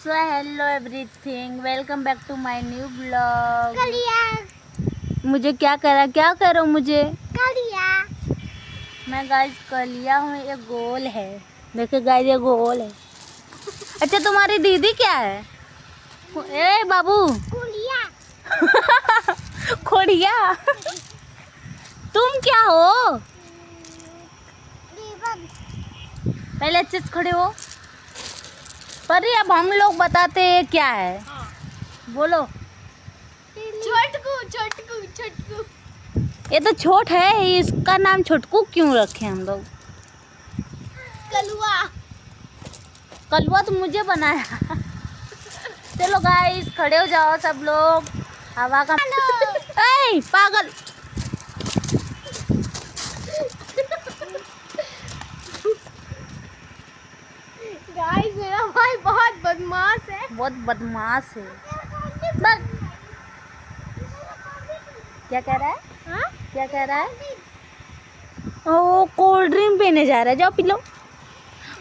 So hello everything, welcome back to my new blog. मुझे क्या करो मुझे कलिया। मैं गाइस कलिया हूँ, ये गोल है। देखिए गाइस ये गोल है। अच्छा तुम्हारी दीदी क्या है? ए बाबू कुलिया। खोड़िया। तुम क्या हो? पहले अच्छे से खड़े हो। पर ये अब हम लोग बताते हैं क्या है। हाँ। बोलो। छोटकू छोटकू छोटकू। ये तो छोट है, इसका नाम छोटकू क्यों रखे हम लोग? कलुआ। कलवा तो मुझे बनाया। चलो गाइस खड़े हो जाओ सब लोग। हवा का ए पागल। गाइस मेरा भाई बहुत बदमाश है। बहुत बदमाश है। बस क्या कह रहा है? हाँ? क्या कह रहा है? ओ कोल्ड ड्रिंक पीने जा रहा है, जाओ पी लो।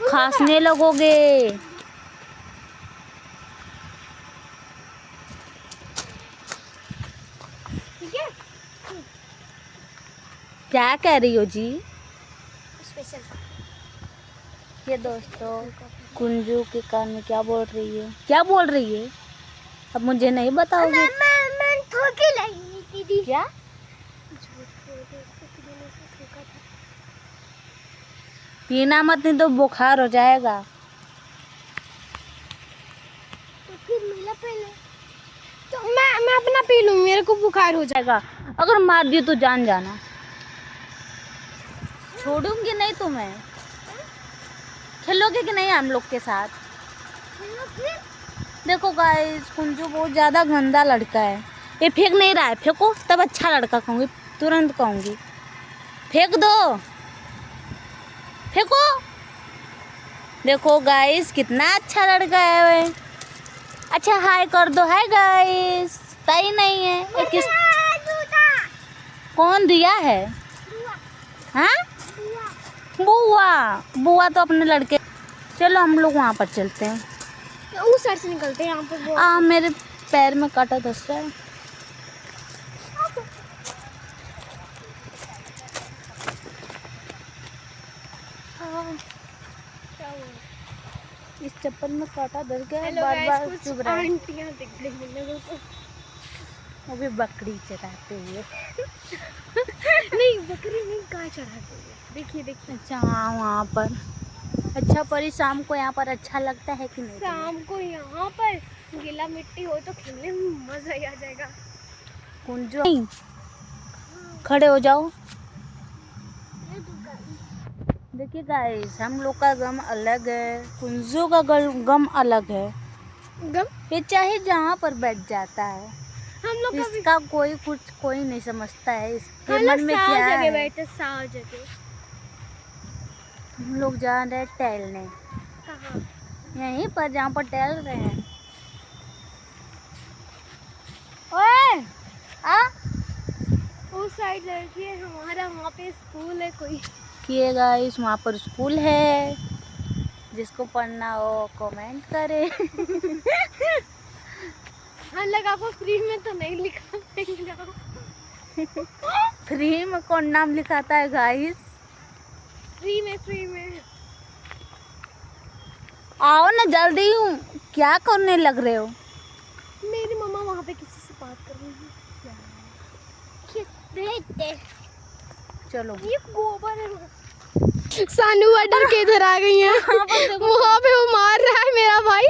खांसने लगोगे। ठीक है। क्या कह रही हो जी? स्पेशल। ये दोस्तों कुंजू के कान में क्या बोल रही है? क्या बोल रही है? अब मुझे नहीं बताओगे? मैं ठोके लगी दीदी। क्या? पीना मत, नहीं तो बुखार हो जाएगा। तो फिर मिला पहले। तो मैं अपना पी लूँ, मेरे को बुखार हो जाएगा। अगर मार दियो तो जान जाना। छोड़ूंगी नहीं तुम्हें। खेलोगे कि नहीं हम लोग के साथ? देखो गाइस कुंजू बहुत ज़्यादा गंदा लड़का है। ये फेंक नहीं रहा है, फेंको तब अच्छा लड़का कहूँगी, तुरंत कहूँगी। फेंक दो, फेंको। देखो गाइस कितना अच्छा लड़का है वे। अच्छा हाय कर दो। Hi guys. ताई नहीं है ये किस? कौन दिया है? हाँ बुआ। बुआ तो अपने लड़के। चलो हम लोग वहाँ पर चलते हैं। उस साइड से निकलते हैं, यहाँ पर मेरे पैर में कांटा धस रहा है। इस चप्पल में कांटा धस गया है, बार बार चुभ रहा है। आंटियाँ दिख गई मेरे को। वो भी बकरी चराते हुए। नहीं बकरी नहीं, गाय चढ़ाते हुए। देखिए देखिए। अच्छा हाँ वहाँ पर। अच्छा परी शाम को यहाँ पर अच्छा लगता है कि नहीं? शाम को यहाँ पर गीला मिट्टी हो तो खेलने में मजा ही आ जाएगा। कुंजू नहीं, खड़े हो जाओ। देखिए गाइस हम लोग का गम अलग है, कुंजू का गम अलग है। गम ये चाहे जहाँ पर बैठ जाता है, हम लोग इसका कोई नहीं समझता है इसके मन में साव क्या जगह है। बैठे, साव जगह। हम लोग जा रहे हैं टहलने, कहाँ? यहीं पर जहाँ पर टहल रहे हैं। ओए आ उस साइड लड़की हमारा, वहाँ पे स्कूल है कोई। किए गाइस वहाँ पर स्कूल है, जिसको पढ़ना हो कमेंट करे। हाँ लगा को फ्री में तो नहीं लिखा जाओ। फ्री में कौन नाम लिखाता है गाइस? फ्री में आओ ना जल्दी, हूँ क्या करने लग रहे हो? मेरी मम्मा वहाँ पे किसी से बात कर रही है। चलो ये गोबर है। सानू डर के इधर आ गई है। वहाँ पे वो मार रहा है मेरा भाई।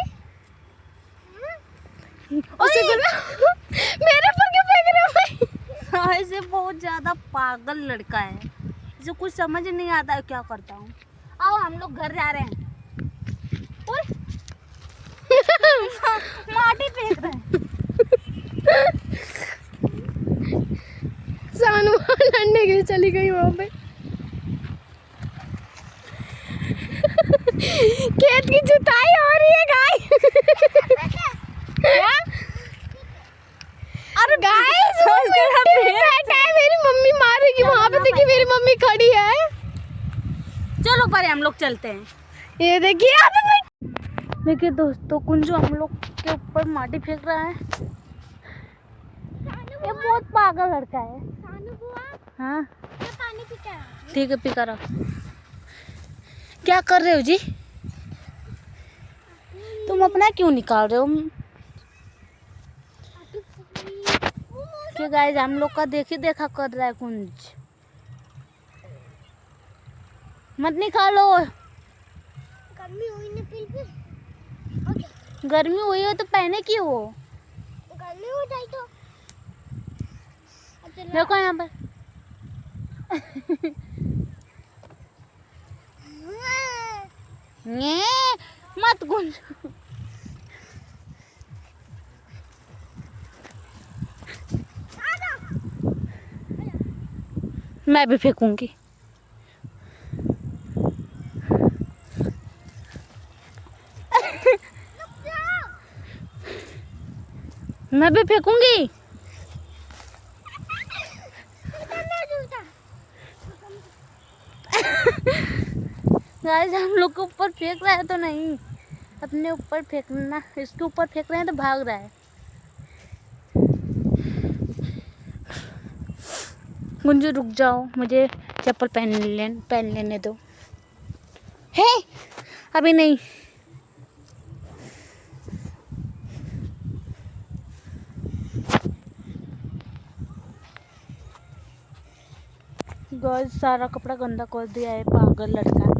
उसे मेरे पर क्यों फेंक रहे हो भाई? ऐसे बहुत ज्यादा पागल लड़का है, इसे कुछ समझ नहीं आता है क्या करता हूँ। आओ हम लोग घर जा रहे हैं। माटी फेंक रहे हैं। सानू लड़ने के लिए चली गई वहाँ पे। खेत की जुताई हो रही है गाइस। क्या? अरे गाइस वो मिट्टी में बैठा है, मेरी मम्मी मारेगी वहाँ पे। देखिए मेरी मम्मी खड़ी है। चलो पर हम लोग चलते हैं। ये देखिए देखिए दोस्तों, कुंजू हम लोग के ऊपर माटी फेंक रहा है। ये बहुत पागल लड़का है। हाँ पानी पी के ठीक है, पी कर। क्या कर रहे हो जी? तुम अपना क्यों निकाल रहे हो? कि गाइस हम लोग का देखा कर रहा है कुंज। मत निकालो। गर्मी हुई ना फिर भी। गर्मी हुई हो तो पहने क्यों हो? गर्मी हो जाए तो देखो यहाँ पर। ये मत कुंज। मैं भी फेंकूंगी। मैं भी फेंकूंगी। गाइस हम लोग को ऊपर फेंक रहा है तो नहीं, अपने ऊपर फेंकना। इसके ऊपर फेंक रहे हैं तो भाग रहा है। गुंजू रुक जाओ, मुझे चप्पल पहन लेने दो। हे अभी नहीं। गाइस सारा कपड़ा गंदा कर दिया है पागल लड़का।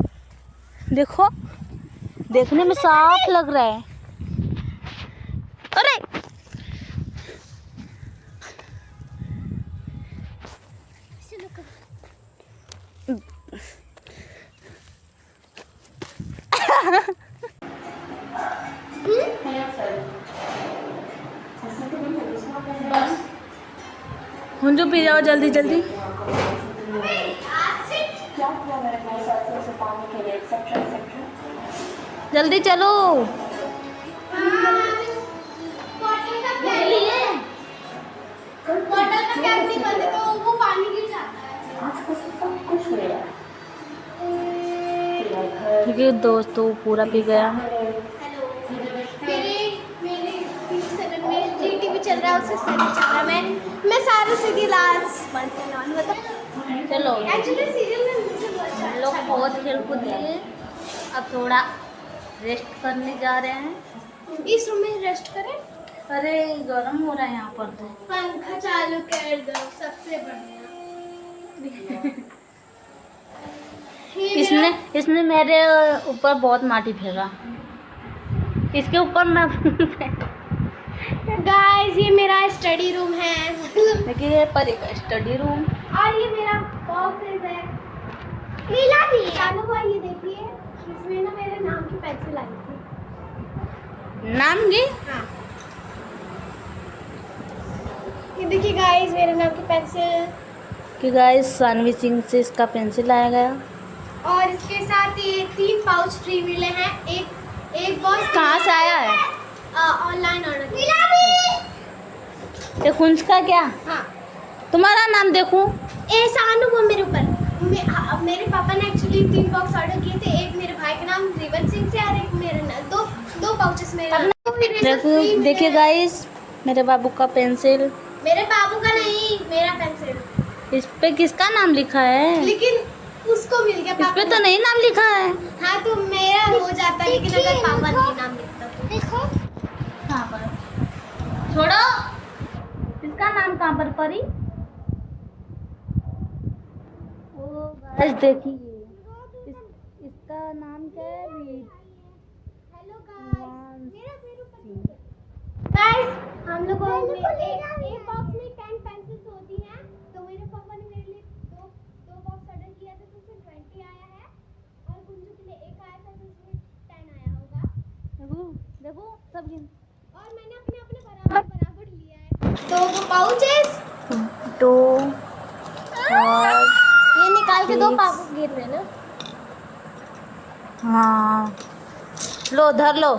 देखो, देखने में साफ लग रहा है। अरे हुंजू पी जाओ जल्दी जल्दी। जल्दी चलो। ठीक है दोस्तों, पूरा पी गया। चल रहा है उससे चल रहा है। मैं सारे सीधी लास्ट चलो एक्चुअली सीरियल में मुझे हम लोग बहुत खेल कूद लिए, अब थोड़ा रेस्ट करने जा रहे हैं। इस रूम में रेस्ट करें। अरे गर्म हो रहा है यहाँ पर तो। पंखा चालू कर दो, सबसे बढ़िया। इसने मेरे ऊपर बहुत माटी फेंका। इसके ऊपर मैं गाइस ये मेरा स्टडी रूम है। देखिए ये परी का स्टडी रूम। और ये मेरा ऑफिस है। नीला भी है। चालू हुआ, ये देखिए इसमें ना मेरे नाम की पेंसिल आई थी। नाम की? हाँ, ये देखिए गाइस मेरे नाम की पेंसिल। कि गाइस सानवी सिंह से इसका पेंसिल आया गया। और इसके साथ ये 3 पाउच फ्री मिले हैं। एक बॉक्स कहाँ से आया है? ऑनलाइन ऑर्डर किया। ये कुंज का क्या? हाँ, तुम्हारा नाम देखूं? ए सानू वो मेरे ऊपर। मेरे पापा ने एक्चुअली 3 बॉक्स ऑर्डर किए थे। एक मेरे भाई का नाम रिवन सिंह से और एक मेरे नाम। दो पाउचेस मेरे। देखिए गाइस मेरे बाबू का पेंसिल। मेरे बाबू का नहीं, मेरा पेंसिल। इस पे किसका नाम लिखा है? लेकिन उसको मिल गया। इस पे तो नहीं नाम लिखा है। हाँ तो मेरा हो जाता, लेकिन अगर पापा नहीं नाम लिखता तो। देखो कहाँ पर? छोड़ो, इसका नाम कहाँ पर परी? ओ गाइस देखिए इसका नाम क्या है? हेलो गाइस हम लोगों में एक बॉक्स में 10 पेंसिल्स होती हैं। तो मेरे पापा ने मेरे लिए दो बॉक्स ऑर्डर किया था, तो उसमें 20 आया है और कुंजू के लिए एक आया था, तो उसमें 10 आया होगा। देखो सब गिन। और मैंने अपने बराबर लिया है। तो वो पाउचेस दो और ये निकाल के 2 पाउच गिर रहे ना। हाँ लो धर लो।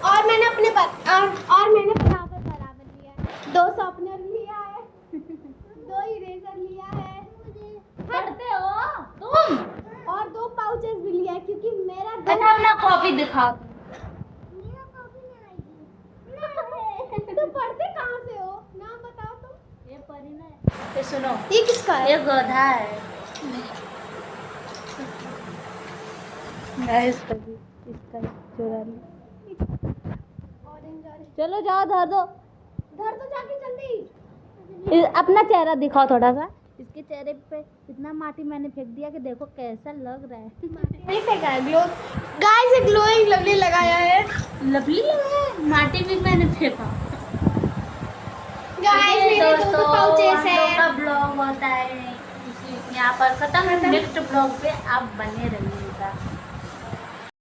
और मैंने बराबर लिया है। 2 शॉर्पनर लिया है। 2 इरेजर लिया है। पढ़ते हो तुम? और 2 पाउचेस भी लिया है, क्योंकि मेरा अपना कॉपी दिखा। ये सुनो, ये किसका है? ये गधा है। इसका भी, इसका चुरा ली। ऑरेंज चलो जाओ धर दो। धर तो जाके जल्दी। अपना चेहरा दिखाओ थोड़ा सा। इसके चेहरे पे इतना माटी मैंने फेंक दिया कि देखो कैसा लग रहा है। नहीं फेंका है, ग्लो गाइस एक ग्लोइंग लवली लगाया है। लवली लगाया है, माटी भी मैंने फेंका। गाइस मेरे दो पाउचेस हम लोग का है। ब्लॉग होता है यहाँ पर खत्म। नेक्स्ट ब्लॉग पे आप बने रहिए।